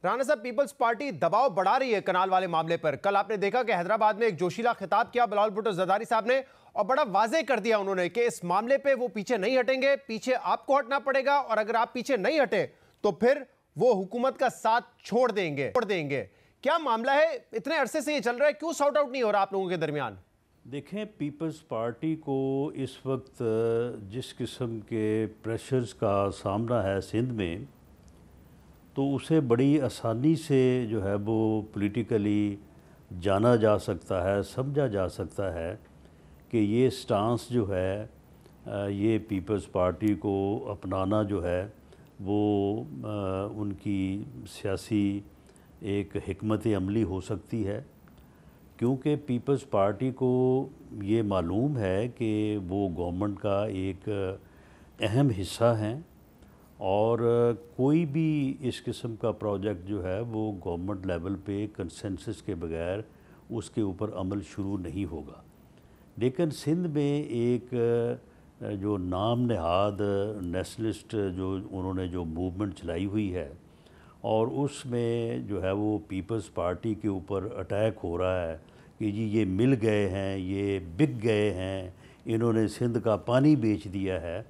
رانا صاحب، Peoples party دباؤ بڑھا رہی ہے کنال والے معاملے پر۔ کل آپ نے دیکھا کہ حیدرآباد میں ایک جوشیلا خطاب کیا بلاول بھٹو زرداری صاحب نے، اور بڑا واضح کر دیا انہوں نے کہ اس معاملے پہ وہ پیچھے نہیں ہٹیں گے، پیچھے آپ کو ہٹنا پڑے گا، اور اگر آپ پیچھے نہیں ہٹے تو پھر وہ حکومت کا ساتھ چھوڑ دیں گے۔ کیا معاملہ ہے؟ اتنے عرصے سے یہ چل رہا ہے، کیوں سارٹ آؤٹ نہیں ہو رہا آپ لوگوں کے درمیان؟ دیکھیں، پیپلز پارٹی کو اس وقت جس قسم کے پریشرز کا سامنا ہے سندھ میں، تو اسے بڑی آسانی سے جو ہے وہ پولیٹیکلی جانا جا سکتا ہے، سمجھا جا سکتا ہے کہ یہ سٹانس جو ہے یہ پیپلز پارٹی کو اپنانا جو ہے وہ ان کی سیاسی ایک حکمت عملی ہو سکتی ہے، کیونکہ پیپلز پارٹی کو یہ معلوم ہے کہ وہ گورنمنٹ کا ایک اہم حصہ ہیں، اور کوئی بھی اس قسم کا پروجیکٹ جو ہے وہ گورنمنٹ لیول پہ کنسنسس کے بغیر اس کے اوپر عمل شروع نہیں ہوگا۔ لیکن سندھ میں ایک جو نام نہاد نیشنلسٹ جو انہوں نے جو موومنٹ چلائی ہوئی ہے، اور اس میں جو ہے وہ پیپلز پارٹی کے اوپر اٹیک ہو رہا ہے کہ جی یہ مل گئے ہیں، یہ بک گئے ہیں، انہوں نے سندھ کا پانی بیچ دیا ہے،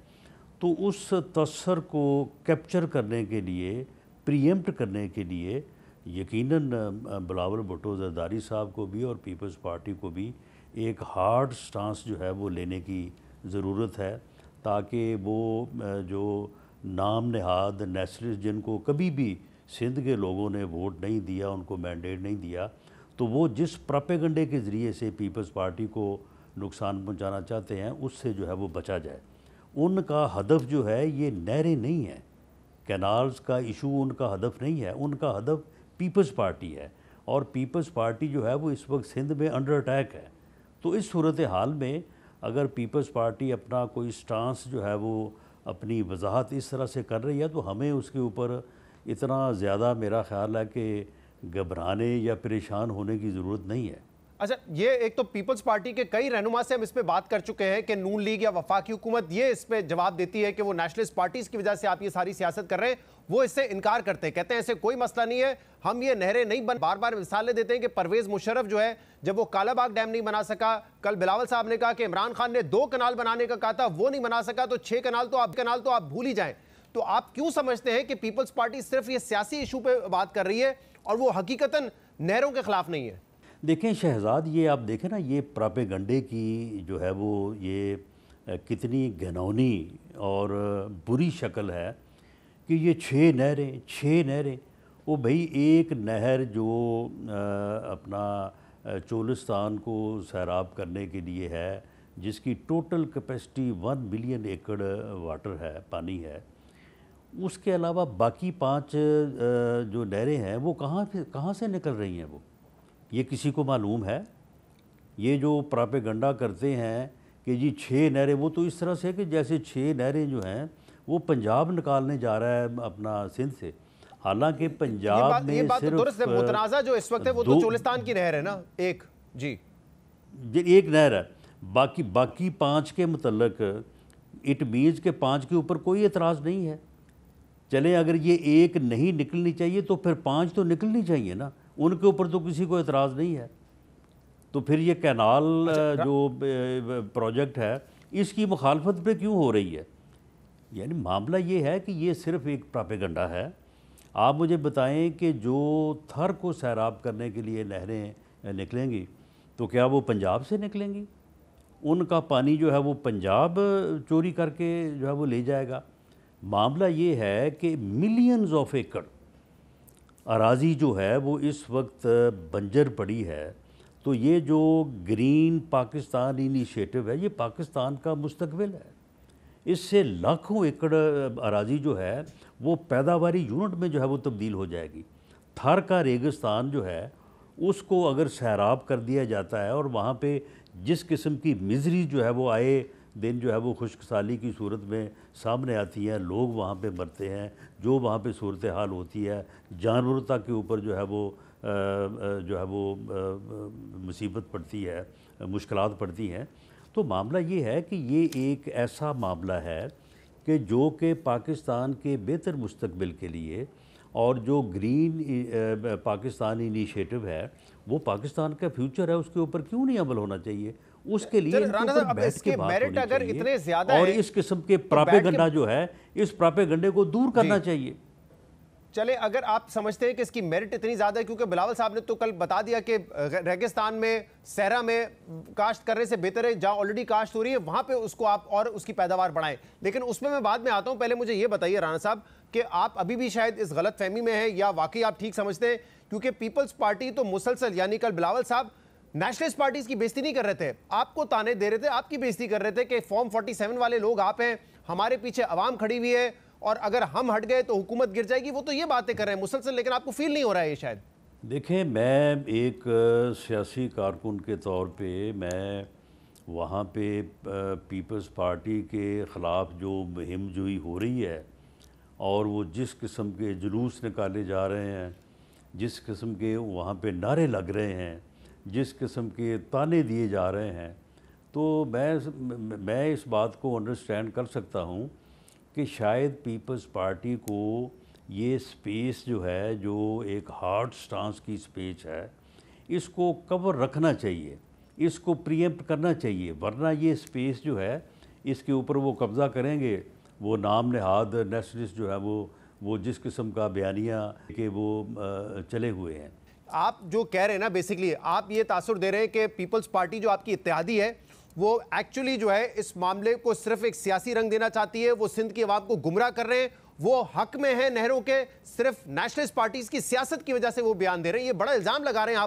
تو اس تاثر کو کیپچر کرنے کے لیے، پری ایمپٹ کرنے کے لیے یقیناً بلاول بھٹو زرداری صاحب کو بھی اور پیپلز پارٹی کو بھی ایک ہارڈ سٹانس جو ہے وہ لینے کی ضرورت ہے، تاکہ وہ جو نام نہاد نیشنلسٹ جن کو کبھی بھی سندھ کے لوگوں نے ووٹ نہیں دیا، ان کو مینڈیٹ نہیں دیا، تو وہ جس پراپیگنڈے کے ذریعے سے پیپلز پارٹی کو نقصان پہنچانا چاہتے ہیں اس سے جو ہے وہ بچا جائے۔ ان کا ہدف جو ہے یہ نہریں نہیں ہیں، کینالز کا ایشو ان کا ہدف نہیں ہے، ان کا ہدف پیپلز پارٹی ہے، اور پیپلز پارٹی جو ہے وہ اس وقت سندھ میں انڈر اٹیک ہے۔ تو اس صورتحال میں اگر پیپلز پارٹی اپنا کوئی سٹانس جو ہے وہ اپنی وضاحت اس طرح سے کر رہی ہے، تو ہمیں اس کے اوپر اتنا زیادہ میرا خیال ہے کہ گھبرانے یا پریشان ہونے کی ضرورت نہیں ہے۔ اچھا، یہ ایک تو پیپلز پارٹی کے کئی رہنما سے ہم اس پہ بات کر چکے ہیں کہ نون لیگ یا وفاقی حکومت یہ اس پہ جواب دیتی ہے کہ وہ نیشنلسٹ پارٹیز کی وجہ سے آپ یہ ساری سیاست کر رہے ہیں، وہ اس سے انکار کرتے ہیں، کہتے ہیں ایسے کوئی مسئلہ نہیں ہے، ہم یہ نہریں نہیں بار بار مثالیں دیتے ہیں کہ پرویز مشرف جو ہے جب وہ کالا باغ ڈیم نہیں بنا سکا، کل بلاول صاحب نے کہا کہ عمران خان نے 2 کنال بنانے کا کہا تھا، وہ نہیں بنا سکا، تو 6 کنال تو آپ بھول ہی جائیں۔ تو آپ کیوں سمجھتے ہیں کہ پیپلز پارٹی صرف یہ سیاسی ایشو پہ بات کر رہی ہے اور وہ حقیقتاً نہروں کے خلاف نہیں ہے؟ دیکھیں شہزاد، یہ آپ دیکھیں نا، یہ پراپیگنڈے کی جو ہے وہ یہ کتنی گھنونی اور بری شکل ہے کہ یہ 6 نہریں، وہ بھئی ایک نہر جو اپنا چولستان کو سیراب کرنے کے لیے ہے، جس کی ٹوٹل کیپیسٹی 1 ملین ایکڑ واٹر ہے، پانی ہے، اس کے علاوہ باقی 5 جو نہریں ہیں وہ کہاں سے نکل رہی ہیں؟ وہ یہ کسی کو معلوم ہے؟ یہ جو پراپیگنڈا کرتے ہیں کہ جی 6 نہریں، وہ تو اس طرح سے کہ جیسے 6 نہریں جو ہیں وہ پنجاب نکالنے جا رہا ہے اپنا سندھ سے، حالانکہ پنجاب میں یہ بات تو درست ہے، صرف متنازع جو اس وقت ہے وہ تو چولستان کی نہر ہے نا، ایک نہر ہے، باقی 5 کے متعلق اٹ مینز کہ 5 کے اوپر کوئی اعتراض نہیں ہے۔ چلیں اگر یہ ایک نہیں نکلنی چاہیے تو پھر 5 تو نکلنی چاہیے نا، ان کے اوپر تو کسی کو اعتراض نہیں ہے۔ تو پھر یہ کینال جو پروجیکٹ ہے اس کی مخالفت پہ کیوں ہو رہی ہے؟ یعنی معاملہ یہ ہے کہ یہ صرف ایک پراپیگنڈا ہے۔ آپ مجھے بتائیں کہ جو تھر کو سیراب کرنے کے لیے نہریں نکلیں گی تو کیا وہ پنجاب سے نکلیں گی؟ ان کا پانی جو ہے وہ پنجاب چوری کر کے جو ہے وہ لے جائے گا؟ معاملہ یہ ہے کہ ملینز آف ایکڑ اراضی جو ہے وہ اس وقت بنجر پڑی ہے، تو یہ جو گرین پاکستان انیشیٹو ہے یہ پاکستان کا مستقبل ہے۔ اس سے لاکھوں ایکڑ اراضی جو ہے وہ پیداواری یونٹ میں جو ہے وہ تبدیل ہو جائے گی۔ تھر کا ریگستان جو ہے اس کو اگر سیراب کر دیا جاتا ہے، اور وہاں پہ جس قسم کی مزری جو ہے وہ آئے دن جو ہے وہ خشک سالی کی صورت میں سامنے آتی ہے، لوگ وہاں پہ مرتے ہیں، جو وہاں پہ صورتحال ہوتی ہے، جانوروں تک کے اوپر جو ہے وہ مصیبت پڑتی ہے، مشکلات پڑتی ہیں، تو معاملہ یہ ہے کہ یہ ایک ایسا معاملہ ہے کہ جو کہ پاکستان کے بہتر مستقبل کے لیے اور جو گرین پاکستان انیشیٹو ہے وہ پاکستان کا فیوچر ہے، اس کے اوپر کیوں نہیں عمل ہونا چاہیے؟ اس کے لیے ان کے اوپر بیٹھ کے بات ہونی چاہیے اور اس قسم کے پراپیگنڈا جو ہے اس پراپیگنڈے کو دور کرنا چاہیے۔ چلے اگر آپ سمجھتے ہیں کہ اس کی میرٹ اتنی زیادہ ہے، کیونکہ بلاول صاحب نے تو کل بتا دیا کہ ریگستان میں صحرا میں کاشت کرنے سے بہتر ہے جہاں آلریڈی کاشت ہو رہی ہے وہاں پہ اس کو آپ اور اس کی پیداوار بڑھائیں، لیکن اس میں بعد میں آتا ہوں۔ پہلے مجھے یہ بتائیے رانا صاحب کہ آپ ابھی بھی شاید اس غلط فہمی میں ہیں یا واقعی آپ ٹھیک سمجھتے ہیں، کیونکہ پیپلز پارٹی تو مسلسل، یعنی کل بلاول صاحب نیشنلسٹ پارٹیز کی بےزتی نہیں کر رہے تھے، آپ کو تانے دے رہے تھے، آپ کی بےزتی کر رہے تھے کہ فارم 47 والے لوگ آپ ہیں، ہمارے پیچھے عوام کھڑی ہوئی ہے اور اگر ہم ہٹ گئے تو حکومت گر جائے گی۔ وہ تو یہ باتیں کر رہے ہیں مسلسل، لیکن آپ کو فیل نہیں ہو رہا ہے یہ شاید؟ دیکھیں، میں ایک سیاسی کارکن کے طور پہ میں وہاں پہ پیپلز پارٹی کے خلاف جو مہم جوئی ہو رہی ہے اور وہ جس قسم کے جلوس نکالے جا رہے ہیں، جس قسم کے وہاں پہ نعرے لگ رہے ہیں، جس قسم کے تانے دیے جا رہے ہیں، تو میں اس بات کو انڈرسٹینڈ کر سکتا ہوں کہ شاید پیپلز پارٹی کو یہ سپیس جو ہے، جو ایک ہارڈ سٹانس کی سپیس ہے، اس کو کور رکھنا چاہیے، اس کو پریمپٹ کرنا چاہیے، ورنہ یہ سپیس جو ہے اس کے اوپر وہ قبضہ کریں گے۔ وہ نام نہاد نیشنلسٹ جو ہے وہ جس قسم کا بیانیہ کہ وہ چلے ہوئے ہیں۔ آپ جو کہہ رہے ہیں نا، بیسیکلی آپ یہ تاثر دے رہے ہیں کہ پیپلز پارٹی جو آپ کی اتحادی ہے وہ ایکچولی جو ہے اس معاملے کو صرف ایک سیاسی رنگ دینا چاہتی ہے، وہ سندھ کی عوام کو گمراہ کر رہے ہیں، وہ حق میں ہیں نہروں کے، صرف نیشنلسٹ پارٹیز کی سیاست کی وجہ سے وہ بیان دے رہے ہیں۔ یہ بڑا الزام لگا رہے ہیں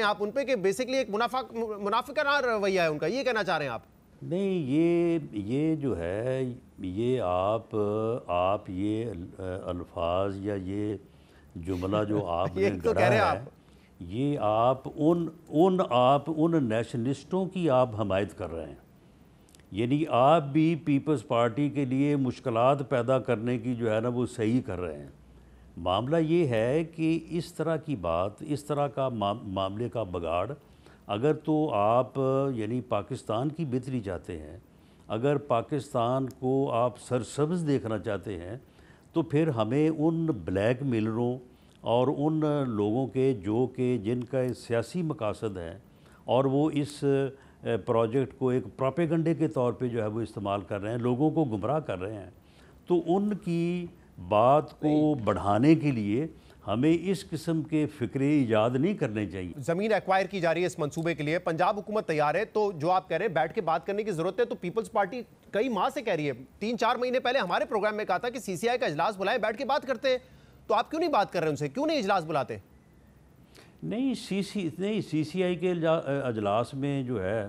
آپ ان پہ کہ بیسیکلی ایک منافقانہ رویہ ہے ان کا، یہ کہنا چاہ رہے ہیں آپ؟ نہیں، یہ جو ہے یہ آپ یہ الفاظ یا یہ جملہ جو آپ نے گڑھا ہے، یہ آپ ان نیشنلسٹوں کی آپ حمایت کر رہے ہیں، یعنی آپ بھی پیپلز پارٹی کے لیے مشکلات پیدا کرنے کی جو ہے نا وہ صحیح کر رہے ہیں۔ معاملہ یہ ہے کہ اس طرح کی بات، اس طرح کا معاملے کا بگاڑ، اگر تو آپ یعنی پاکستان کی بہتری چاہتے ہیں، اگر پاکستان کو آپ سرسبز دیکھنا چاہتے ہیں، تو پھر ہمیں ان بلیک میلروں اور ان لوگوں کے جن کا سیاسی مقاصد ہیں اور وہ اس پروجیکٹ کو ایک پروپیگنڈے کے طور پہ جو ہے وہ استعمال کر رہے ہیں، لوگوں کو گمراہ کر رہے ہیں، تو ان کی بات کو بڑھانے کے لیے ہمیں اس قسم کے فکرے ایجاد نہیں کرنے چاہیے۔ زمین ایکوائر کی جا رہی ہے اس منصوبے کے لیے، پنجاب حکومت تیار ہے، تو جو آپ کہہ رہے ہیں بیٹھ کے بات کرنے کی ضرورت ہے، تو پیپلز پارٹی کئی ماہ سے کہہ رہی ہے، 3-4 مہینے پہلے ہمارے پروگرام میں کہا تھا کہ CCI کا اجلاس بلائیں، بیٹھ کے بات کرتے ہیں، تو آپ کیوں نہیں بات کر رہے ہیں ان سے؟ کیوں نہیں اجلاس بلاتے؟ نہیں، CCI کے اجلاس میں جو ہے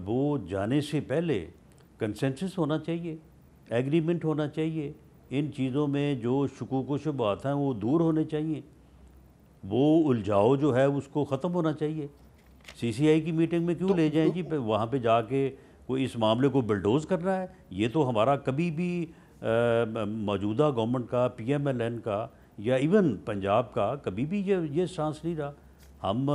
وہ جانے سے پہلے کنسنسس ہونا چاہیے، ایگریمنٹ ہونا چاہیے، ان چیزوں میں جو شکوک و شبہات ہیں وہ دور ہونے چاہیے، وہ الجھاؤ جو ہے اس کو ختم ہونا چاہیے۔ CCI کی میٹنگ میں کیوں لے جائیں جی؟ وہاں پہ جا کے کوئی اس معاملے کو بلڈوز کر رہا ہے؟ یہ تو ہمارا کبھی بھی موجودہ گورنمنٹ کا، PMLN کا یا ایون پنجاب کا کبھی بھی یہ سانس نہیں رہا۔ ہم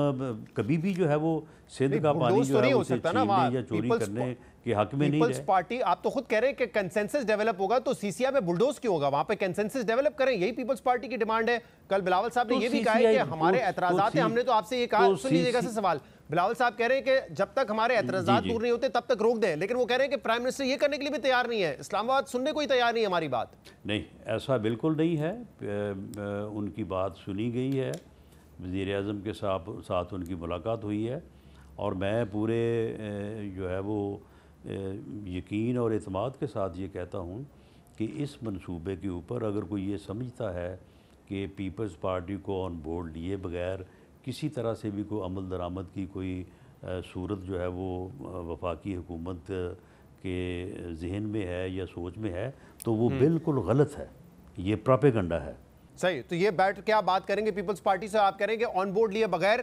کبھی بھی جو ہے وہ سندھ کا پانی جو ہے اسے چھیننے یا چوری کرنے کے حق میں نہیں رہے۔ پیپلز پارٹی، آپ تو خود کہہ رہے ہیں کہ کنسنسس ڈیولپ ہوگا تو CCI میں بلڈوز کیوں ہوگا؟ وہاں پہ کنسنسس ڈیولپ کریں، یہی پیپلز پارٹی کی ڈیمانڈ ہے۔ کل بلاول صاحب نے یہ بھی کہا ہے کہ ہمارے اعتراضات ہیں، ہم نے تو آپ سے یہ کہا، سن لیجیے گا سے سوال، بلاول صاحب کہہ رہے ہیں کہ جب تک ہمارے اعتراضات دور نہیں ہوتے تب تک روک دیں، لیکن وہ کہہ رہے ہیں کہ پرائم منسٹر یہ کرنے کے لیے بھی تیار نہیں ہے، اسلام آباد سننے کو ہی تیار نہیں ہے ہماری بات۔ نہیں، ایسا بالکل نہیں ہے، ان کی بات سنی گئی ہے، وزیر اعظم کے ساتھ ان کی ملاقات ہوئی ہے، اور میں پورے جو ہے وہ یقین اور اعتماد کے ساتھ یہ کہتا ہوں کہ اس منصوبے کے اوپر اگر کوئی یہ سمجھتا ہے کہ پیپلز پارٹی کو آن بورڈ لیے بغیر کسی طرح سے بھی کوئی عمل درآمد کی کوئی صورت جو ہے وہ وفاقی حکومت کے ذہن میں ہے یا سوچ میں ہے، تو وہ بالکل غلط ہے، یہ پروپیگنڈا ہے۔ صحیح، تو یہ بیٹھ کے آپ بات کریں گے پیپلز پارٹی سے، آپ کہہ رہے ہیں کہ آن بورڈ لیے بغیر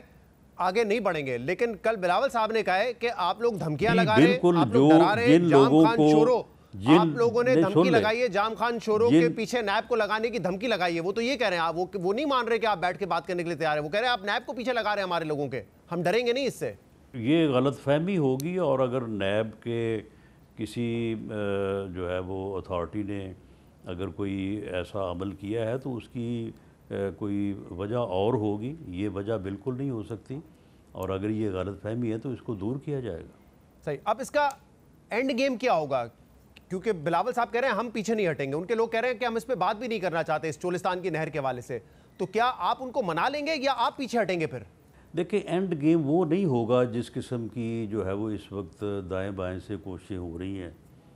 آگے نہیں بڑھیں گے، لیکن کل بلاول صاحب نے کہا ہے کہ آپ لوگ دھمکیاں لگا رہے ہیں، آپ لوگ ڈرا رہے ہیں، جام خان شورو، آپ لوگوں نے دھمکی لگائی ہے، جام خان شورو کے پیچھے نیب کو لگانے کی دھمکی لگائی ہے، وہ تو یہ کہہ رہے ہیں، وہ نہیں مان رہے کہ آپ بیٹھ کے بات کرنے کے لیے تیار ہیں، وہ کہہ رہے ہیں آپ نیب کو پیچھے لگا رہے ہیں ہمارے لوگوں کے، ہم ڈریں گے نہیں اس سے۔ یہ غلط فہمی ہوگی، اور اگر نیب کے کسی جو ہے وہ اتھارٹی نے اگر کوئی ایسا عمل کیا ہے تو اس کی کوئی وجہ اور ہوگی، یہ وجہ بالکل نہیں ہو سکتی، اور اگر یہ غلط فہمی ہے تو اس کو دور کیا جائے گا۔ صحیح، اب اس کا اینڈ گیم کیا ہوگا؟ کیونکہ بلاول صاحب کہہ رہے ہیں ہم پیچھے نہیں ہٹیں گے، ان کے لوگ کہہ رہے ہیں کہ ہم اس پہ بات بھی نہیں کرنا چاہتے اس چولستان کی نہر کے حوالے سے، تو کیا آپ ان کو منا لیں گے یا آپ پیچھے ہٹیں گے پھر؟ دیکھیں اینڈ گیم وہ نہیں ہوگا جس قسم کی جو ہے وہ اس وقت دائیں بائیں سے کوششیں ہو رہی ہیں